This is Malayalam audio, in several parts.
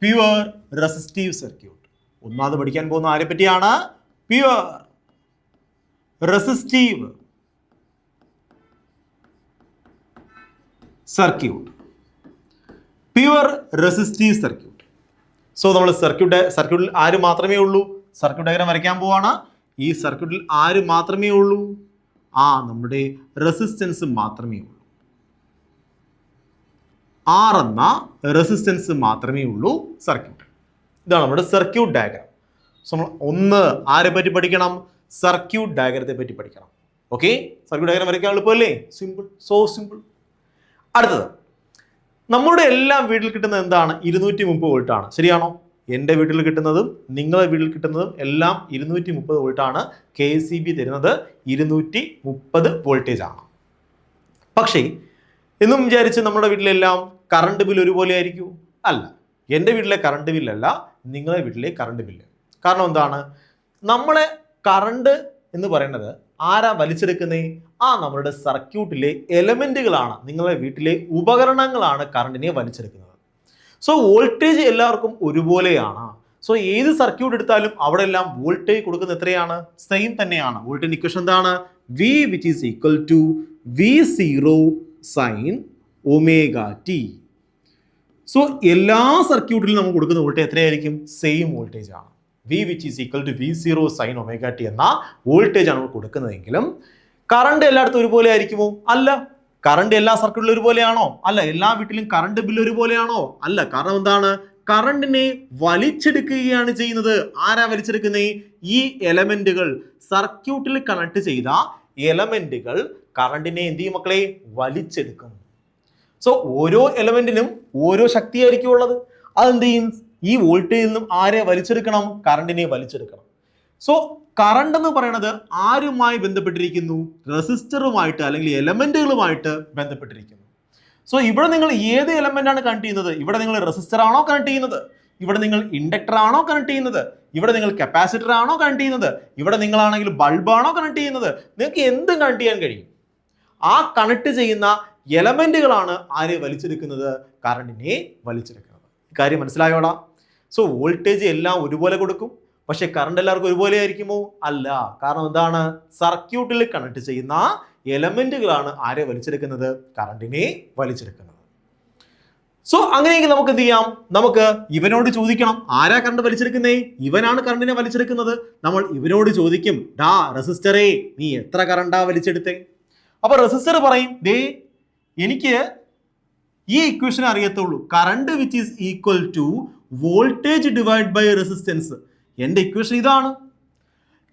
Pure resistive circuit. ഒന്നാമത് പഠിക്കാൻ പോകുന്ന ആരെ പറ്റിയാണ്? Pure resistive circuit. Pure resistive circuit. So നമ്മൾ സർക്യൂട്ടിൽ ആര് മാത്രമേ ഉള്ളൂ? സർക്യൂട്ട് ഡയഗ്രാം വരയ്ക്കാൻ പോവാണ്. ഈ സർക്യൂട്ടിൽ ആര് മാത്രമേ ഉള്ളൂ? നമ്മുടെ റെസിസ്റ്റൻസ് മാത്രമേ ഉള്ളൂ. R എന്ന റെസിസ്റ്റൻസ് മാത്രമേ ഉള്ളൂ സർക്യൂട്ട്. ഇതാണ് നമ്മുടെ സർക്യൂട്ട് ഡയഗ്രാം. സോ നമ്മൾ ഒന്ന് ആരെ പറ്റി പഠിക്കണം? സർക്യൂട്ട് ഡയഗ്രത്തെ പറ്റി പഠിക്കണം. ഓക്കെ, സർക്യൂട്ട് ഡയഗ്രാം വരയ്ക്കാൻ എളുപ്പമല്ലേ? Simple, so simple. അടുത്തത്, നമ്മുടെ എല്ലാ വീട്ടിൽ കിട്ടുന്നത് എന്താണ്? 230 വോൾട്ടാണ്. ശരിയാണോ? എൻ്റെ വീട്ടിൽ കിട്ടുന്നതും നിങ്ങളുടെ വീട്ടിൽ കിട്ടുന്നതും എല്ലാം 230 വോൾട്ടാണ്. KCB തരുന്നത് 230 വോൾട്ടേജ് ആണ്. പക്ഷേ എന്നും വിചാരിച്ച് നമ്മുടെ വീട്ടിലെല്ലാം കറണ്ട് ബില്ല് ഒരുപോലെ ആയിരിക്കും? അല്ല. എൻ്റെ വീട്ടിലെ കറണ്ട് ബില്ലല്ല നിങ്ങളുടെ വീട്ടിലെ കറണ്ട് ബില്ല്. കാരണം എന്താണ്? നമ്മളെ കറണ്ട് എന്ന് പറയുന്നത് ആരാ വലിച്ചെടുക്കുന്നേ? നമ്മളുടെ സർക്യൂട്ടിലെ എലമെന്റുകളാണ്, നിങ്ങളുടെ വീട്ടിലെ ഉപകരണങ്ങളാണ് കറണ്ടിനെ വലിച്ചെടുക്കുന്നത്. സോ വോൾട്ടേജ് എല്ലാവർക്കും ഒരുപോലെയാണ്. സോ ഏത് സർക്യൂട്ട് എടുത്താലും അവിടെ എല്ലാം വോൾട്ടേജ് കൊടുക്കുന്നത് എത്രയാണ്? സെയിം തന്നെയാണ്. വോൾട്ടേജ് ഇക്വേഷൻ എന്താണ്? V which is equal to V0 sin omega t. So എല്ലാ സർക്യൂട്ടിലും നമുക്ക് കൊടുക്കുന്ന വോൾട്ടേജ് എത്രയായിരിക്കും? സെയിം വോൾട്ടേജ് ആണ്. V which is equal to V0 sin omega t എന്ന വോൾട്ടേജ് ആണ് നമ്മൾ കൊടുക്കുന്നതെങ്കിലും കറണ്ട് എല്ലായിടത്തും ഒരുപോലെ ആയിരിക്കുമോ? അല്ല. കറണ്ട് എല്ലാ സർക്യൂട്ടിലും ഒരുപോലെയാണോ? അല്ല. എല്ലാ വീട്ടിലും കറണ്ട് ബില്ല് ഒരുപോലെയാണോ? അല്ല. കാരണം എന്താണ്? കറണ്ടിനെ വലിച്ചെടുക്കുകയാണ് ചെയ്യുന്നത്. ആരാ വലിച്ചെടുക്കുന്നത്? ഈ എലമെന്റുകൾ, സർക്യൂട്ടിൽ കണക്ട് ചെയ്ത എലമെന്റുകൾ കറണ്ടിനെ എന്ത് ചെയ്യും മക്കളെ? വലിച്ചെടുക്കും. സോ ഓരോ എലമെന്റിനും ഓരോ ശക്തിയായിരിക്കും ഉള്ളത്. അതെന്ത് ചെയ്യും? ഈ വോൾട്ടേജിൽ നിന്നും ആരെ വലിച്ചെടുക്കണം? കറണ്ടിനെ വലിച്ചെടുക്കണം. സോ കറണ്ട് എന്ന് പറയുന്നത് ആരുമായി ബന്ധപ്പെട്ടിരിക്കുന്നു? റെസിസ്റ്ററുമായിട്ട് അല്ലെങ്കിൽ എലമെന്റുകളുമായിട്ട് ബന്ധപ്പെട്ടിരിക്കുന്നു. സോ ഇവിടെ നിങ്ങൾ ഏത് എലമെന്റ് ആണ് കണക്ട് ചെയ്യുന്നത്? ഇവിടെ നിങ്ങൾ റെസിസ്റ്റർ ആണോ കണക്ട് ചെയ്യുന്നത്? ഇവിടെ നിങ്ങൾ ഇൻഡക്ടർ ആണോ കണക്ട് ചെയ്യുന്നത്? ഇവിടെ നിങ്ങൾ കപ്പാസിറ്റർ ആണോ കണക്ട് ചെയ്യുന്നത്? ഇവിടെ നിങ്ങളാണെങ്കിൽ ബൾബാണോ കണക്ട് ചെയ്യുന്നത്? നിങ്ങൾക്ക് എന്തും കണക്ട് ചെയ്യാൻ കഴിയും. ആ കണക്ട് ചെയ്യുന്ന എലമെന്റുകളാണ് ആരെ വലിച്ചെടുക്കുന്നത്? കറണ്ടിനെ വലിച്ചെടുക്കുന്നത്. കാര്യം മനസ്സിലായോടാ? സോ വോൾട്ടേജ് എല്ലാം ഒരുപോലെ കൊടുക്കും, പക്ഷെ കറണ്ട് എല്ലാവർക്കും ഒരുപോലെ ആയിരിക്കുമോ? അല്ല. കാരണം എന്താണ്? സർക്യൂട്ടിൽ കണക്ട് ചെയ്യുന്ന എലമെന്റുകളാണ് ആരെ വലിച്ചെടുക്കുന്നത്? കറണ്ടിനെ വലിച്ചെടുക്കുന്നത്. സോ അങ്ങനെയെങ്കിൽ നമുക്ക് എന്ത് ചെയ്യാം? നമുക്ക് ഇവനോട് ചോദിക്കണം, ആരാ കറണ്ട് വലിച്ചെടുക്കുന്നേ? ഇവനാണ് കറണ്ടിനെ വലിച്ചെടുക്കുന്നത്. നമ്മൾ ഇവനോട് ചോദിക്കും, റെസിസ്റ്ററേ നീ എത്ര കറണ്ടാ വലിച്ചെടുത്തേ? അപ്പൊ റെസിസ്റ്റർ പറയും, എനിക്ക് ഈ ഇക്വേഷൻ അറിയത്തുള്ളൂ. Current which is equal to voltage divide by resistance. എൻ്റെ ഇക്വേഷൻ ഇതാണ്.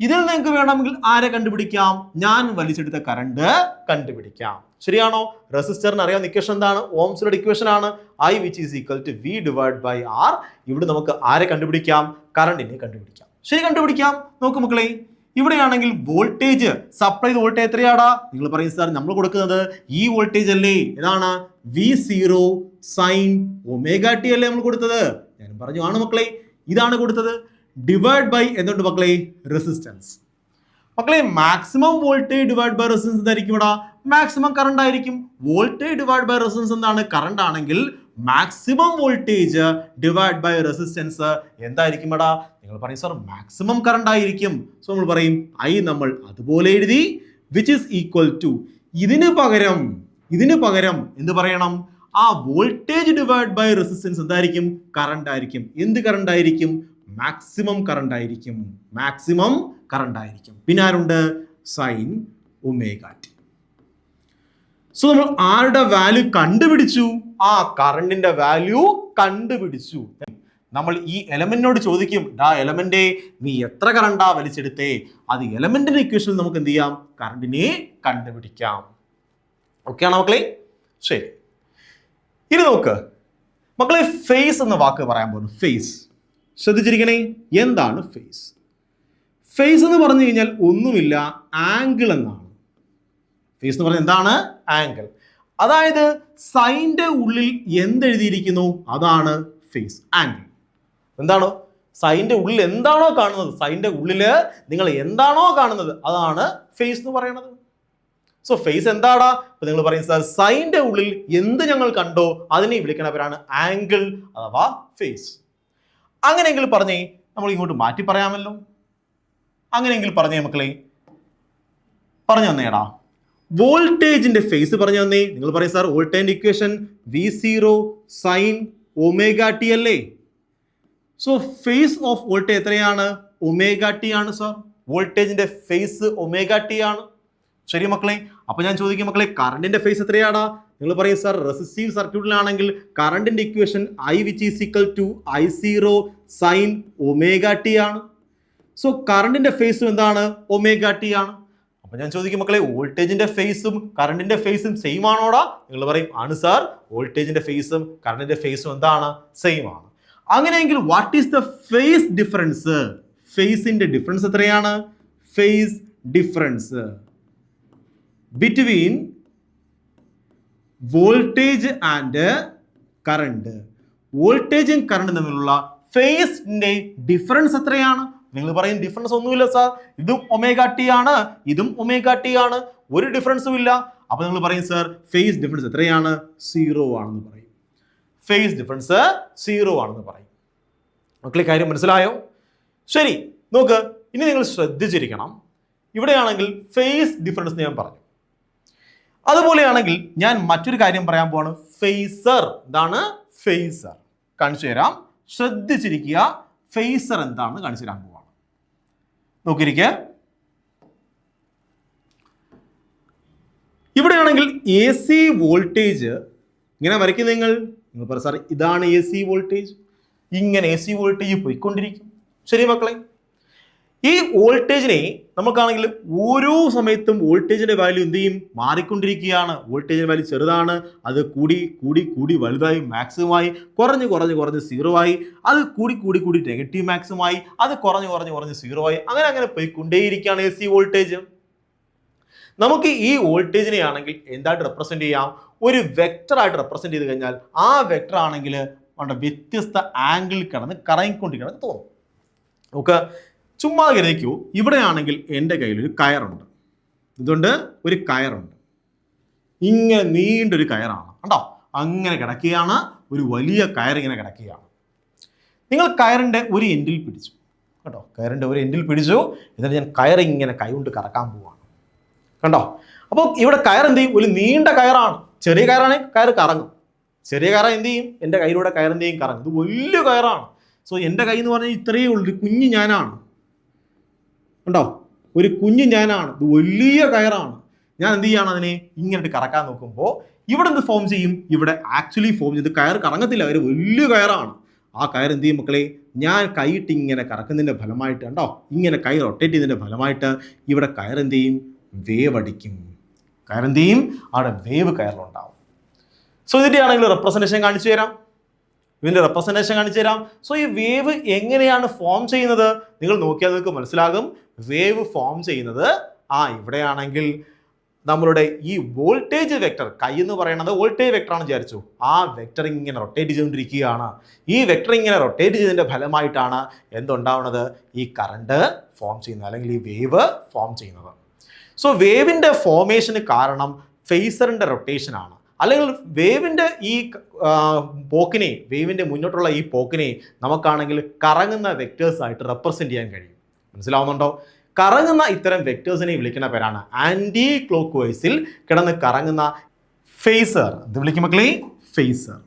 ഇതിൽ നിങ്ങൾക്ക് വേണമെങ്കിൽ ആരെ കണ്ടുപിടിക്കാം? ഞാൻ വലിച്ചെടുത്ത കറണ്ട് കണ്ടുപിടിക്കാം. ശരിയാണോ? റെസിസ്റ്ററിന് അറിയാവുന്ന ഇക്വേഷൻ എന്താണ്? ഓംസിന്റെ ഇക്വേഷൻ ആണ്. I which is equal to V divided by R. ഇവിടെ നമുക്ക് ആരെ കണ്ടുപിടിക്കാം? കറണ്ടിനെ കണ്ടുപിടിക്കാം. ശരി, കണ്ടുപിടിക്കാം. നോക്കൂ മക്കളെ, ഇവിടെയാണെങ്കിൽ വോൾട്ടേജ്, സപ്ലൈ വോൾട്ടേജ് എത്രയാടാ? നിങ്ങൾ പറയും സാർ നമ്മൾ കൊടുക്കുന്നത് ഈ വോൾട്ടേജ് അല്ലേ? ഏതാണ്? V0 sin omega t അല്ലേ നമ്മൾ കൊടുത്തത്? ഞാൻ പറഞ്ഞു ആണ് മക്കളെ, ഇതാണ് കൊടുത്തത്. ഡിവൈഡ് ബൈ എന്തുകൊണ്ട് മക്കളെ? റെസിസ്റ്റൻസ്. മക്കളെ maximum voltage divide by resistance എന്തായിരിക്കും? ഇവിടെ മാക്സിമം കറണ്ട് ആയിരിക്കും. വോൾട്ടേജ് ഡിവൈഡ് ബൈ റെസിസ്റ്റൻസ് എന്താണ്? കറണ്ട് ആണെങ്കിൽ maximum voltage divide by resistance എന്തായിരിക്കും ഇവിടെ? നിങ്ങൾ പറയും സാർ മാക്സിമം കറണ്ട് ആയിരിക്കും. സോ നമ്മൾ പറയും നമ്മൾ അതുപോലെ എഴുതി വിച്ച് ഈസ് ഈക്വൽ ടു, ഇതിന് പകരം എന്ത് പറയണം? വോൾട്ടേജ് ഡിവൈഡ് ബൈ റെസിസ്റ്റൻസ് എന്തായിരിക്കും? കറണ്ട് ആയിരിക്കും. എന്ത് കറണ്ട് ആയിരിക്കും? മാക്സിമം കറണ്ട് ആയിരിക്കും. മാക്സിമം കറണ്ട് ആയിരിക്കും. പിന്നെ ആരുണ്ട്? Sine omega T. സോ നമ്മൾ ആരുടെ വാല്യൂ കണ്ടുപിടിച്ചു? കറണ്ടിന്റെ വാല്യൂ കണ്ടുപിടിച്ചു. നമ്മൾ ഈ എലമെന്റിനോട് ചോദിക്കും, എലമെന്റ് നീ എത്ര കറണ്ടാ വലിച്ചെടുത്തേ? അത് എലമെന്റിന്റെ ഇക്വേഷനിൽ നമുക്ക് എന്ത് ചെയ്യാം? കറണ്ടിനെ കണ്ടുപിടിക്കാം. ഓക്കെ ആണോ മക്കളെ? ശരി, ഇനി നോക്ക് മക്കളെ, ഫേസ് എന്ന വാക്ക് പറയാൻ പോകുന്നു. ഫേസ് ശ്രദ്ധിച്ചിരിക്കണേ. എന്താണ് ഫേസ്? ഫേസ് എന്ന് പറഞ്ഞു കഴിഞ്ഞാൽ ഒന്നുമില്ല, ആംഗിൾ എന്നാണ്. ഫേസ് എന്ന് പറഞ്ഞാൽ എന്താണ്? ആംഗിൾ. അതായത് സൈൻ്റെ ഉള്ളിൽ എന്തെഴുതിയിരിക്കുന്നു അതാണ് ഫേസ്, ആംഗിൾ. എന്താണോ സൈൻ്റെ ഉള്ളിൽ എന്താണോ കാണുന്നത്, സൈൻ്റെ ഉള്ളിൽ നിങ്ങൾ എന്താണോ കാണുന്നത് അതാണ് ഫേസ് എന്ന് പറയുന്നത്. സോ ഫേസ് എന്താടാ? അപ്പൊ നിങ്ങൾ പറയും സാർ സൈൻ്റെ ഉള്ളിൽ എന്ത് ഞങ്ങൾ കണ്ടോ അതിനെ വിളിക്കണവരാണ് ആംഗിൾ അഥവാ ഫേസ്. അങ്ങനെയെങ്കിൽ പറഞ്ഞേ, നമ്മൾ ഇങ്ങോട്ട് മാറ്റി പറയാമല്ലോ. അങ്ങനെയെങ്കിൽ പറഞ്ഞേ മക്കളെ, പറഞ്ഞു തന്നേടാ. വോൾട്ടേജിന്റെ ഫേസ് പറഞ്ഞു തന്നേ. നിങ്ങൾ പറയും സാർ വോൾട്ടേജിന്റെ equation V0 sine omega T അല്ലേ? സോ ഫേസ് ഓഫ് വോൾട്ടേജ് എത്രയാണ്? ഒമേഗ ടി ആണ് സാർ. വോൾട്ടേജിന്റെ ഫേസ് ഒമേഗ ടി ആണ്. ശരി മക്കളെ. അപ്പൊ ഞാൻ ചോദിക്കും മക്കളെ, കറണ്ടിന്റെ ഫേസ് എത്രയാടാ? നിങ്ങൾ പറയും സാർ റെസിസ്റ്റീവ് സർക്യൂട്ടിലാണെങ്കിൽ കറണ്ടിന്റെ equation I which is equal to I0 sine omega T ആണ്. സോ കറണ്ടിന്റെ ഫേസും എന്താണ്? ഒമേഗ ടി ആണ്. അപ്പൊ ഞാൻ ചോദിക്കും മക്കളെ, വോൾട്ടേജിന്റെ ഫേസും കറണ്ടിന്റെ ഫേസും സെയിം ആണോടാ? നിങ്ങൾ പറയും ആണ് സാർ, വോൾട്ടേജിന്റെ ഫേസും കറണ്ടിന്റെ ഫേസും എന്താണ്? സെയിം ആണ്. അങ്ങനെയെങ്കിൽ what is the phase difference? ഫേസിന്റെ ഡിഫറൻസ് എത്രയാണ്? Phase difference between voltage and current. വോൾട്ടേജും കറണ്ടും തമ്മിലുള്ള ഫേസിന്റെ ഡിഫറൻസ് എത്രയാണ്? നിങ്ങൾ പറയും ഡിഫറൻസ് ഒന്നുമില്ല സാർ, ഇതും ഒമേഗ ടി ആണ്, ഇതും ഒമേഗ ടി ആണ്, ഒരു ഡിഫറൻസും ഇല്ല. അപ്പൊ നിങ്ങൾ പറയും സാർ ഫേസ് ഡിഫറൻസ് എത്രയാണ്? 0 ആണെന്ന് പറയും. ഫേസ് ഡിഫറൻസ് 0 ആണെന്ന് പറയും. മക്കളെ കാര്യം മനസ്സിലായോ? ശരി, നോക്ക്, ഇനി നിങ്ങൾ ശ്രദ്ധിച്ചിരിക്കണം. ഇവിടെയാണെങ്കിൽ ഫേസ് ഡിഫറൻസ് ഞാൻ പറഞ്ഞു. അതുപോലെയാണെങ്കിൽ ഞാൻ മറ്റൊരു കാര്യം പറയാൻ പോവാണ്, ഫേസർ. എന്താണ് ഫേസർ? കാണിച്ചു തരാം, ശ്രദ്ധിച്ചിരിക്കുക. ഫേസർ എന്താണെന്ന് കാണിച്ചു തരാൻ പോവാണ്. നോക്കിയിരിക്കുക. ഇവിടെയാണെങ്കിൽ AC വോൾട്ടേജ് ഇങ്ങനെ വരയ്ക്കും. നിങ്ങൾ പറയും സാർ ഇതാണ് AC വോൾട്ടേജ്. ഇങ്ങനെ AC വോൾട്ടേജ് പോയിക്കൊണ്ടിരിക്കും. ശരി മക്കളെ, ഈ വോൾട്ടേജിനെ നമുക്കാണെങ്കിൽ ഓരോ സമയത്തും വോൾട്ടേജിന്റെ വാല്യൂ എന്ത് ചെയ്യും? മാറിക്കൊണ്ടിരിക്കുകയാണ്. വോൾട്ടേജിന്റെ വാല്യൂ ചെറുതാണ്, അത് കൂടി കൂടി കൂടി വലുതായി മാക്സിമമായി, കുറഞ്ഞ് കുറഞ്ഞ് കുറഞ്ഞ് 0 ആയി, അത് കൂടി കൂടി കൂടി നെഗറ്റീവ് മാക്സിമമായി, അത് കുറഞ്ഞ് കുറഞ്ഞ് കുറഞ്ഞ് 0 ആയി, അങ്ങനെ അങ്ങനെ പോയിക്കൊണ്ടേയിരിക്കുകയാണ് AC വോൾട്ടേജ്. നമുക്ക് ഈ വോൾട്ടേജിനെ ആണെങ്കിൽ എന്തായിട്ട് റെപ്രസെന്റ് ചെയ്യാം? ഒരു വെക്ടർ ആയിട്ട് റെപ്രസെന്റ് ചെയ്ത് കഴിഞ്ഞാൽ ആ വെക്ടർ ആണെങ്കിൽ വ്യത്യസ്ത ആംഗിളിൽ കിടന്ന് കറങ്ങിക്കൊണ്ടിരിക്കണം തോന്നും. നമുക്ക് ചുമ്മാ കരുതിക്കൂ, ഇവിടെയാണെങ്കിൽ എൻ്റെ കയ്യിലൊരു കയറുണ്ട്. ഇതുകൊണ്ട് ഒരു കയറുണ്ട്, ഇങ്ങനെ നീണ്ടൊരു കയറാണ് കണ്ടോ, അങ്ങനെ കിടക്കുകയാണ്. ഒരു വലിയ കയർ ഇങ്ങനെ കിടക്കുകയാണ്. നിങ്ങൾ കയറിൻ്റെ ഒരു എൻഡിൽ പിടിച്ചു കേട്ടോ, കയറിൻ്റെ ഒരു എൻഡിൽ പിടിച്ചു. എന്നിട്ട് ഞാൻ കയർ ഇങ്ങനെ കൈകൊണ്ട് കറക്കാൻ പോവാണ് കണ്ടോ. അപ്പോൾ ഇവിടെ കയർ എന്ത് ചെയ്യും? ഒരു നീണ്ട കയറാണ്. ചെറിയ കയറാണെങ്കിൽ കയർ കറങ്ങും. ചെറിയ കയറ എന്ത് ചെയ്യും? എൻ്റെ കയ്യിലൂടെ കയറിൻ്റെ ചെയ്യും കറങ്ങും. ഇത് വലിയ കയറാണ്. സോ എൻ്റെ കൈ എന്ന് പറഞ്ഞാൽ ഇത്രയേ ഉള്ളൂ, ഒരു കുഞ്ഞ് ഞാനാണ് കണ്ടോ, ഒരു കുഞ്ഞ് ഞാനാണ്. ഇത് വലിയ കയറാണ്. ഞാൻ എന്ത് ചെയ്യാണ്? അതിനെ ഇങ്ങനെ കറക്കാൻ നോക്കുമ്പോൾ ഇവിടെ എന്ത് ഫോം ചെയ്യും? ഇവിടെ ആക്ച്വലി ഫോം ചെയ്ത് കയർ കറങ്ങത്തില്ല, കയർ വലിയ കയറാണ്. ആ കയർ എന്ത് ചെയ്യും മക്കളെ? ഞാൻ കൈയിട്ട് ഇങ്ങനെ കറക്കുന്നതിൻ്റെ ഫലമായിട്ട് കണ്ടോ, ഇങ്ങനെ കൈ റൊട്ടേറ്റ് ചെയ്തതിൻ്റെ ഫലമായിട്ട് ഇവിടെ കയർ എന്ത് ചെയ്യും? വേവ് അടിക്കും. കയർ എന്ത് ചെയ്യും? അവിടെ വേവ് കയറിലുണ്ടാവും. സോ ഇതിൻ്റെ ആണെങ്കിൽ റെപ്രസെൻറ്റേഷൻ കാണിച്ചു തരാം. ഇതിൻ്റെ റെപ്രസെൻറ്റേഷൻ കാണിച്ചു തരാം. സോ ഈ വേവ് എങ്ങനെയാണ് ഫോം ചെയ്യുന്നത്? നിങ്ങൾ നോക്കിയാൽ നിങ്ങൾക്ക് മനസ്സിലാകും. വേവ് ഫോം ചെയ്യുന്നത് ഇവിടെയാണെങ്കിൽ നമ്മളുടെ ഈ വോൾട്ടേജ് വെക്ടർ, കൈ എന്ന് പറയുന്നത് വോൾട്ടേജ് വെക്ടറാണ് വിചാരിച്ചു. ആ വെക്ടർ ഇങ്ങനെ റൊട്ടേറ്റ് ചെയ്തുകൊണ്ടിരിക്കുകയാണ്. ഈ വെക്ടർ ഇങ്ങനെ റൊട്ടേറ്റ് ചെയ്തതിൻ്റെ ഫലമായിട്ടാണ് എന്തുണ്ടാവുന്നത്? ഈ കറണ്ട് ഫോം ചെയ്യുന്നത്, അല്ലെങ്കിൽ ഈ വേവ് ഫോം ചെയ്യുന്നത്. സോ വേവിൻ്റെ ഫോർമേഷന് കാരണം ഫേസറിൻ്റെ റൊട്ടേഷനാണ്. അല്ലെങ്കിൽ വേവിൻ്റെ ഈ പോക്കിനെ, വേവിൻ്റെ മുന്നോട്ടുള്ള ഈ പോക്കിനെ നമുക്കാണെങ്കിൽ കറങ്ങുന്ന വെക്ടേഴ്സായിട്ട് റെപ്രസെൻറ്റ് ചെയ്യാൻ കഴിയും. മനസ്സിലാവുന്നുണ്ടോ? കറങ്ങുന്ന ഇത്തരം വെക്ടേഴ്സിനെ വിളിക്കുന്ന പേരാണ് ആൻറ്റി ക്ലോക്ക് വൈസിൽ കിടന്ന് കറങ്ങുന്ന ഫേസർ. ഇത് വിളിക്കും മക്കളെ ഫേസർ.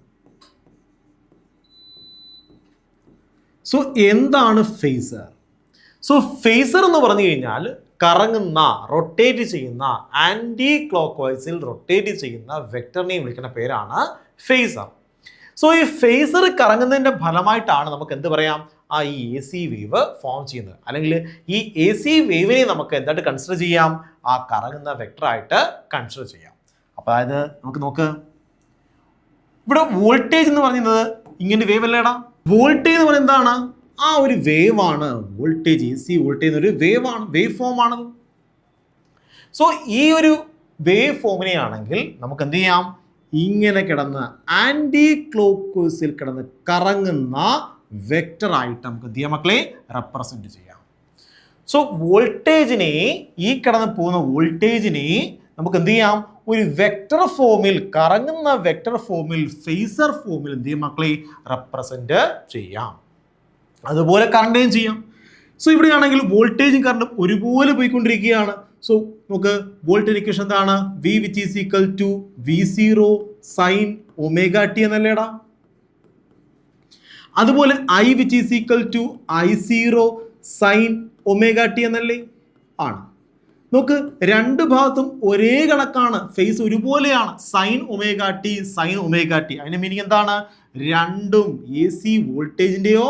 സോ എന്താണ് ഫേസർ? സോ ഫേസർ എന്ന് പറഞ്ഞു കഴിഞ്ഞാൽ കറങ്ങുന്ന, റൊട്ടേറ്റ് ചെയ്യുന്ന, ആൻറ്റി ക്ലോക്ക് വൈസിൽ റൊട്ടേറ്റ് ചെയ്യുന്ന വെക്ടറിനെ വിളിക്കുന്ന പേരാണ് ഫേസർ. സോ ഈ ഫേസർ കറങ്ങുന്നതിൻ്റെ ഫലമായിട്ടാണ് നമുക്ക് എന്ത് പറയാം? ഈ AC വേവ് ഫോം ചെയ്യുന്നത്. അല്ലെങ്കിൽ ഈ AC വേവിനെ നമുക്ക് എന്തായിട്ട് കൺസിഡർ ചെയ്യാം? കറങ്ങുന്ന വെക്ടറായിട്ട് കൺസിഡർ ചെയ്യാം. അപ്പോൾ അതായത് നമുക്ക് നോക്ക്, ഇവിടെ വോൾട്ടേജ് എന്ന് പറയുന്നത് ഇങ്ങനെ വേവ് അല്ലേടാ. വോൾട്ടേജ് എന്ന് പറയുന്നത് എന്താണ്? ഒരു വേവ് ആണ്. വോൾട്ടേജ്, AC വോൾട്ടേജ് എന്നൊരു വേവ് ആണ്, വേവ് ഫോം ആണത്. സോ ഈ ഒരു വേവ് ഫോമിനെ ആണെങ്കിൽ നമുക്ക് എന്ത് ചെയ്യാം? ഇങ്ങനെ കിടന്ന് ആൻറ്റി ക്ലോക്ക് വൈസിൽ കിടന്ന് കറങ്ങുന്ന വെക്ടറായിട്ട് നമുക്ക് എന്ത് ചെയ്യാം മക്കളെ? റെപ്രസെൻറ്റ് ചെയ്യാം. സോ വോൾട്ടേജിനെ, ഈ കിടന്ന് പോകുന്ന വോൾട്ടേജിനെ നമുക്ക് എന്ത് ചെയ്യാം? ഒരു വെക്ടർ ഫോമിൽ, കറങ്ങുന്ന വെക്ടർ ഫോമിൽ, ഫേസർ ഫോമിൽ എന്ത് ചെയ്യും മക്കളെ? റെപ്രസെൻറ്റ് ചെയ്യാം. അതുപോലെ കറണ്ടിനെയും ചെയ്യാം. സോ ഇവിടെയാണെങ്കിൽ വോൾട്ടേജും കറണ്ടും ഒരുപോലെ പോയിക്കൊണ്ടിരിക്കുകയാണ്. സോ നമുക്ക് വോൾട്ടേജ് ഇക്വേഷൻ എന്താണ്? V which is equal to V0 sin omega t എന്നല്ലേടാ. അതുപോലെ I which is equal to I0 sin omega t എന്നല്ലേ ആണ്. നോക്ക്, രണ്ട് ഭാഗത്തും ഒരേ കണക്കാണ്, ഫേസ് ഒരുപോലെയാണ്. Sine omega T sine omega T, അതിന്റെ മീനിങ് എന്താണ്? രണ്ടും AC വോൾട്ടേജിന്റെയോ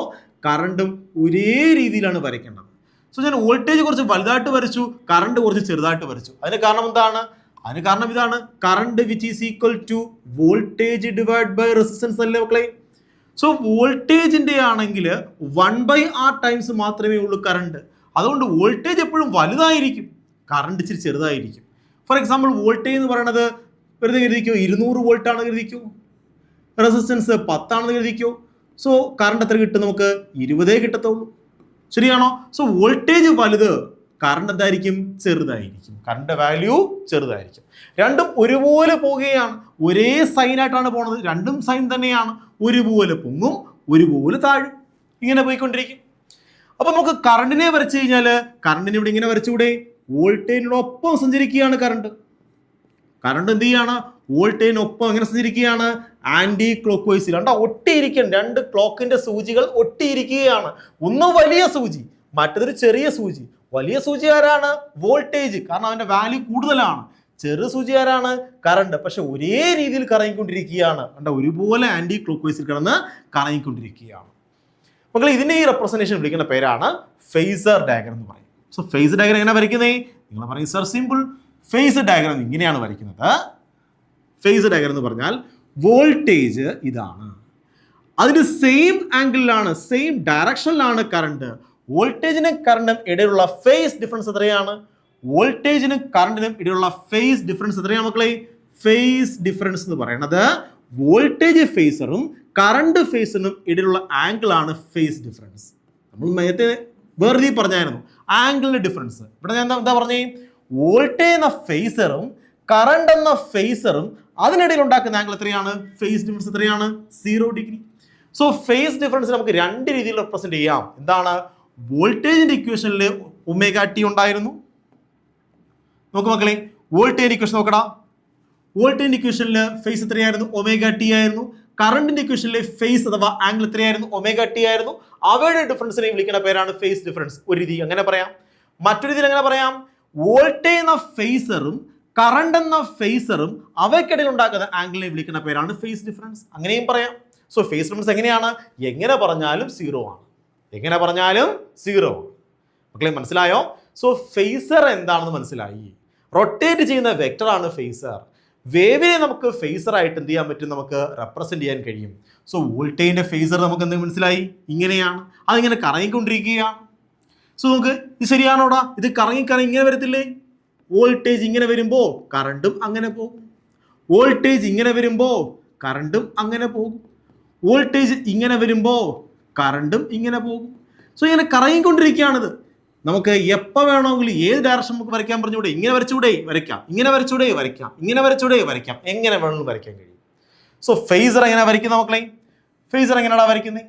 കറണ്ടും ഒരേ രീതിയിലാണ് വരയ്ക്കേണ്ടത്. സോ ഞാൻ വോൾട്ടേജ് കുറച്ച് വലുതായിട്ട് വരച്ചു, കറണ്ട് കുറച്ച് ചെറുതായിട്ട് വരച്ചു. അതിന് കാരണം എന്താണ്? അതിന് കാരണം ഇതാണ്, current which is equal to voltage divide by resistance അല്ലേ മക്കളെ. സോ വോൾട്ടേജിന്റെ ആണെങ്കിൽ 1/R ടൈംസ് മാത്രമേ ഉള്ളൂ കറണ്ട്. അതുകൊണ്ട് വോൾട്ടേജ് എപ്പോഴും വലുതായിരിക്കും, കറണ്ട് ഇച്ചിരി ചെറുതായിരിക്കും. ഫോർ എക്സാമ്പിൾ വോൾട്ടേജ് എന്ന് പറയുന്നത് വെറുതെ കരുതിക്കോ 200 വോൾട്ട് ആണെന്ന് കരുതിക്കോ, റെസിസ്റ്റൻസ് 10 ആണെന്ന് കരുതിക്കോ. സോ കറണ്ട് എത്ര കിട്ടും? നമുക്ക് 20 കിട്ടത്തുള്ളൂ. ശരിയാണോ? സോ വോൾട്ടേജ് വലുത്, കറണ്ട് എന്തായിരിക്കും? ചെറുതായിരിക്കും. കറണ്ട് വാല്യൂ ചെറുതായിരിക്കും. രണ്ടും ഒരുപോലെ പോവുകയാണ്, ഒരേ സൈനായിട്ടാണ് പോണത്. രണ്ടും സൈൻ തന്നെയാണ്, ഒരുപോലെ പൊങ്ങും ഒരുപോലെ താഴും, ഇങ്ങനെ പോയിക്കൊണ്ടിരിക്കും. അപ്പൊ നമുക്ക് കറണ്ടിനെ വരച്ചു കഴിഞ്ഞാൽ കറണ്ടിനെ ഇവിടെ ഇങ്ങനെ വരച്ചുകൂടെ? വോൾട്ടേജിനോടൊപ്പം സഞ്ചരിക്കുകയാണ് കറണ്ട്. കറണ്ട് എന്ത് ചെയ്യാണ്? വോൾട്ടേജിനൊപ്പം എങ്ങനെ സഞ്ചരിക്കുകയാണ്? Anti clock വൈസിൽ. കണ്ടോ, ഒട്ടിയിരിക്കുകയാണ്. രണ്ട് ക്ലോക്കിന്റെ സൂചികൾ ഒട്ടിയിരിക്കുകയാണ്. ഒന്ന് വലിയ സൂചി, മറ്റൊരു ചെറിയ സൂചി. വലിയ സൂചി ആരാണ്? വോൾട്ടേജ്, കാരണം അതിന്റെ വാല്യൂ കൂടുതലാണ്. ചെറു സൂചി ആരാണ്? കറണ്ട്. പക്ഷെ ഒരേ രീതിയിൽ കറങ്ങിക്കൊണ്ടിരിക്കുകയാണ്. കണ്ടോ, ഒരുപോലെ ആന്റി ക്ലോക്ക് വൈസിൽ കിടന്ന് കറങ്ങിക്കൊണ്ടിരിക്കുകയാണ്. മക്കളെ, ഇതിന്റെ ഈ റെപ്രസെന്റേഷൻ വിളിക്കുന്ന പേരാണ് ഫേസർ ഡയഗ്രം എന്ന് പറയും. സോ ഫേസ് ഡയഗ്രം എങ്ങനെ വരയ്ക്കുന്നേ? നിങ്ങൾ പറയും സർ സിമ്പിൾ. ഫേസ് ഡയഗ്രം ഇങ്ങനെയാണ് വരയ്ക്കുന്നത്. ഫേസ് ഡയഗ്രം എന്ന് പറഞ്ഞാൽ വോൾട്ടേജ് ഇതാണ്, അതിന് സെയിം ആംഗിളിലാണ്, സെയിം ഡയറക്ഷനിലാണ് കറണ്ട്. വോൾട്ടേജിനും കറണ്ടിനും ഇടയിലുള്ള ഫേസ് ഡിഫറൻസ് എത്രയാണ്? വോൾട്ടേജിനും കറണ്ടിനും ഇടയിലുള്ള ഫേസ് ഡിഫറൻസ് എത്രയാണ് മക്കളെ? ഫേസ് ഡിഫറൻസ് എന്ന് പറയുന്നത് വോൾട്ടേജ് ഫേസറും കറണ്ട് ഫേസറിനും ഇടയിലുള്ള ആംഗിൾ ആണ് ഫേസ് ഡിഫറൻസ്. നമ്മൾ നേരത്തെ വേറെ പറഞ്ഞായിരുന്നു ആംഗിളിന്റെ ഡിഫറൻസ്. ഇവിടെ ഞാൻ എന്താ പറഞ്ഞേ? വോൾട്ടേജ് എന്ന ഫേസറും കറണ്ട് എന്ന ഫേസറും അതിനിടയിൽ ഉണ്ടാക്കുന്ന ആംഗിൾ എത്രയാണ്? ഫേസ് ഡിഫറൻസ് എത്രയാണ്? 0 ഡിഗ്രി. സോ ഫേസ് ഡിഫറൻസ് നമുക്ക് രണ്ട് രീതിയിൽ റെപ്രസെന്റ് ചെയ്യാം. എന്താണ്? വോൾട്ടേജിന്റെ ഇക്വേഷനിൽ ഒമേഗ ടി ഉണ്ടായിരുന്നു. നോക്ക് മക്കളെ, വോൾട്ടേജ് ഇക്വേഷൻ നോക്കടാ. വോൾട്ടേജ് ഇക്വേഷനിൽ ഫേസ് എത്രയായിരുന്നു? ഒമേഗ ടി ആയിരുന്നു. കറണ്ടിന്റെ ഇക്വേഷനിലെ ഫേസ് അഥവാ ആംഗിൾ എത്രയായിരുന്നു? ഒമേഗ ടി ആയിരുന്നു. അവയുടെ ഡിഫറൻസിനെ വിളിക്കുന്ന പേരാണ് ഫേസ് ഡിഫറൻസ്. ഒരു രീതി അങ്ങനെ പറയാം. മറ്റൊരു രീതിയിൽ എങ്ങനെ പറയാം? വോൾട്ടേജ് എന്ന ഫേസറും കറണ്ട് എന്ന ഫേസറും അവയ്ക്കിടയിൽ ഉണ്ടാക്കുന്ന ആംഗിളിനെ വിളിക്കുന്ന പേരാണ് ഫേസ് ഡിഫറൻസ്. അങ്ങനെയും പറയാം. സോ ഫേസ് ഡിഫറൻസ് എങ്ങനെയാണ്? എങ്ങനെ പറഞ്ഞാലും 0 ആണ്. എങ്ങനെ പറഞ്ഞാലും 0 ആണ്. മക്കളെ മനസ്സിലായോ? സോ ഫേസർ എന്താണെന്ന് മനസ്സിലായി. റൊട്ടേറ്റ് ചെയ്യുന്ന വെക്ടറാണ് ഫേസർ. വേവിനെ നമുക്ക് ഫേസർ ആയിട്ട് എന്ത് ചെയ്യാൻ പറ്റും? നമുക്ക് റെപ്രസെന്റ് ചെയ്യാൻ കഴിയും. സോ വോൾട്ടേജിന്റെ ഫേസർ നമുക്ക് എന്ത് മനസ്സിലായി? ഇങ്ങനെയാണ്, അതിങ്ങനെ കറങ്ങിക്കൊണ്ടിരിക്കുകയാണ്. സോ നമുക്ക് ഇത് ശരിയാണോടാ? ഇത് കറങ്ങി ഇങ്ങനെ വരത്തില്ലേ? വോൾട്ടേജ് ഇങ്ങനെ വരുമ്പോൾ കറണ്ടും അങ്ങനെ പോകും. വോൾട്ടേജ് ഇങ്ങനെ വരുമ്പോൾ കറണ്ടും അങ്ങനെ പോകും. വോൾട്ടേജ് ഇങ്ങനെ വരുമ്പോൾ കറണ്ടും ഇങ്ങനെ പോകും. സോ ഇങ്ങനെ കറങ്ങിക്കൊണ്ടിരിക്കുകയാണിത്. നമുക്ക് എപ്പോൾ വേണമെങ്കിലും ഏത് ഡയറക്ഷൻ നമുക്ക് വരയ്ക്കാൻ പറഞ്ഞുകൂടെ? ഇങ്ങനെ വരച്ചുകൂടെ? വരയ്ക്കാം. ഇങ്ങനെ വരച്ചുകൂടെ? വരയ്ക്കാം. ഇങ്ങനെ വരച്ചുകൂടെ? വരയ്ക്കാം. എങ്ങനെ വേണമെങ്കിലും വരയ്ക്കാൻ കഴിയും. സോ ഫേസർ എങ്ങനെ വരയ്ക്കുന്ന മക്കളെ? ഫേസർ എങ്ങനെയാണോ വരയ്ക്കുന്നത്?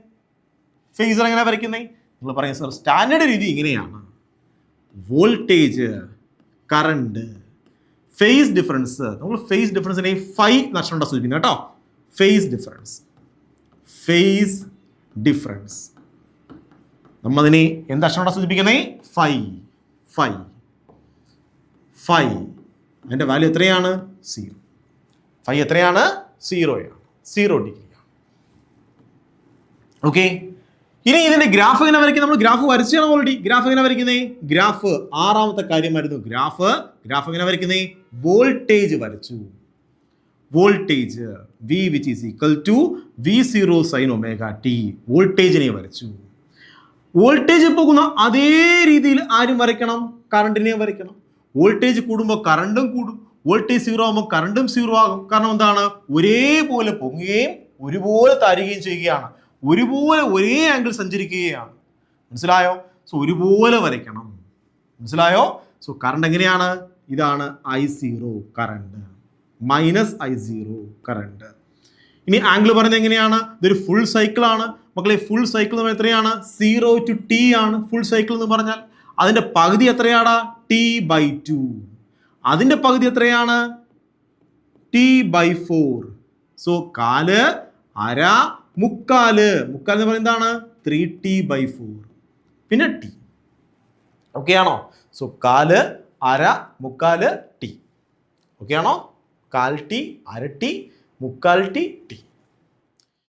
ഫേസർ എങ്ങനെ വരയ്ക്കുന്നത്? നിങ്ങൾ പറയും സർ സ്റ്റാൻഡേർഡ് രീതി ഇങ്ങനെയാണ്. Voltage, current, phase difference. നമ്മൾ ഫേസ് ഡിഫറൻസിനെ ഫൈ നഷ്ടമുണ്ടോ സൂചിപ്പിക്കുന്നത് കേട്ടോ. ഫേസ് ഡിഫറൻസ്, ഫേസ് ഡിഫറൻസ് നമ്മളതിനെ എന്ത് അക്ഷരമാണ് സൂചിപ്പിക്കുന്നത്? ഫൈ. ഫൈ ഫൈ അതിൻ്റെ വാല്യൂ എത്രയാണ്? 0. ഫൈ എത്രയാണ്? 0 ആണ്. 0 ഡിഗ്രിയാണ്. ഓക്കെ, ഇനി ഇതിന്റെ ഗ്രാഫ് എങ്ങനെ വരയ്ക്കും? നമ്മൾ ഗ്രാഫ് വരച്ചാണ് ഓൾറെഡി. ഗ്രാഫ് എങ്ങനെ വരയ്ക്കുന്നേ? ഗ്രാഫ് 6ാമത്തെ കാര്യമായിരുന്നു. ഗ്രാഫ് എങ്ങനെ വരയ്ക്കുന്നേ? വോൾട്ടേജ് വരച്ചു. Voltage V which is equal to V0 sin omega t. വോൾട്ടേജിനെ വരച്ചു. വോൾട്ടേജ് പോകുന്ന അതേ രീതിയിൽ ആരും വരയ്ക്കണം? കറണ്ടിനെ വരയ്ക്കണം. വോൾട്ടേജ് കൂടുമ്പോൾ കറണ്ടും കൂടും. വോൾട്ടേജ് 0 ആകുമ്പോൾ കറണ്ടും 0 ആകും. കാരണം എന്താണ്? ഒരേപോലെ പൊങ്ങുകയും ഒരുപോലെ താരുകയും ചെയ്യുകയാണ്. ഒരുപോലെ ഒരേ ആംഗിൾ സഞ്ചരിക്കുകയാണ്. മനസ്സിലായോ? സോ ഒരുപോലെ വരയ്ക്കണം. മനസ്സിലായോ? സോ കറണ്ട് എങ്ങനെയാണ്? ഇതാണ് I0 കറണ്ട്, -I0 കറണ്ട്. ഇനി ആംഗിൾ പറയുന്നത് എങ്ങനെയാണ്? ഇതൊരു ഫുൾ സൈക്കിളാണ്. മക്കളെ ഫുൾ സൈക്കിൾ എന്ന് എത്രയാണ്? 0 to t ആണ് ഫുൾ സൈക്കിൾ എന്ന് പറഞ്ഞാൽ. അതിന്റെ പകുതി എത്രയാടാ? t/2. അതിന്റെ പകുതി എത്രയാണ്? t/4. സോ കാല്, അര, മുക്കാല്. മുക്കാൽ എന്ന് പറയുന്നത് എന്താണ്? 3t/4. പിന്നെ ടി. ഓക്കെ ആണോ? സോ കാല്, അര, മുക്കാല്, ടി. ഓക്കെ ആണോ? കാൽ ടി, അര ടി, മുക്കാൽ ടി, ടി.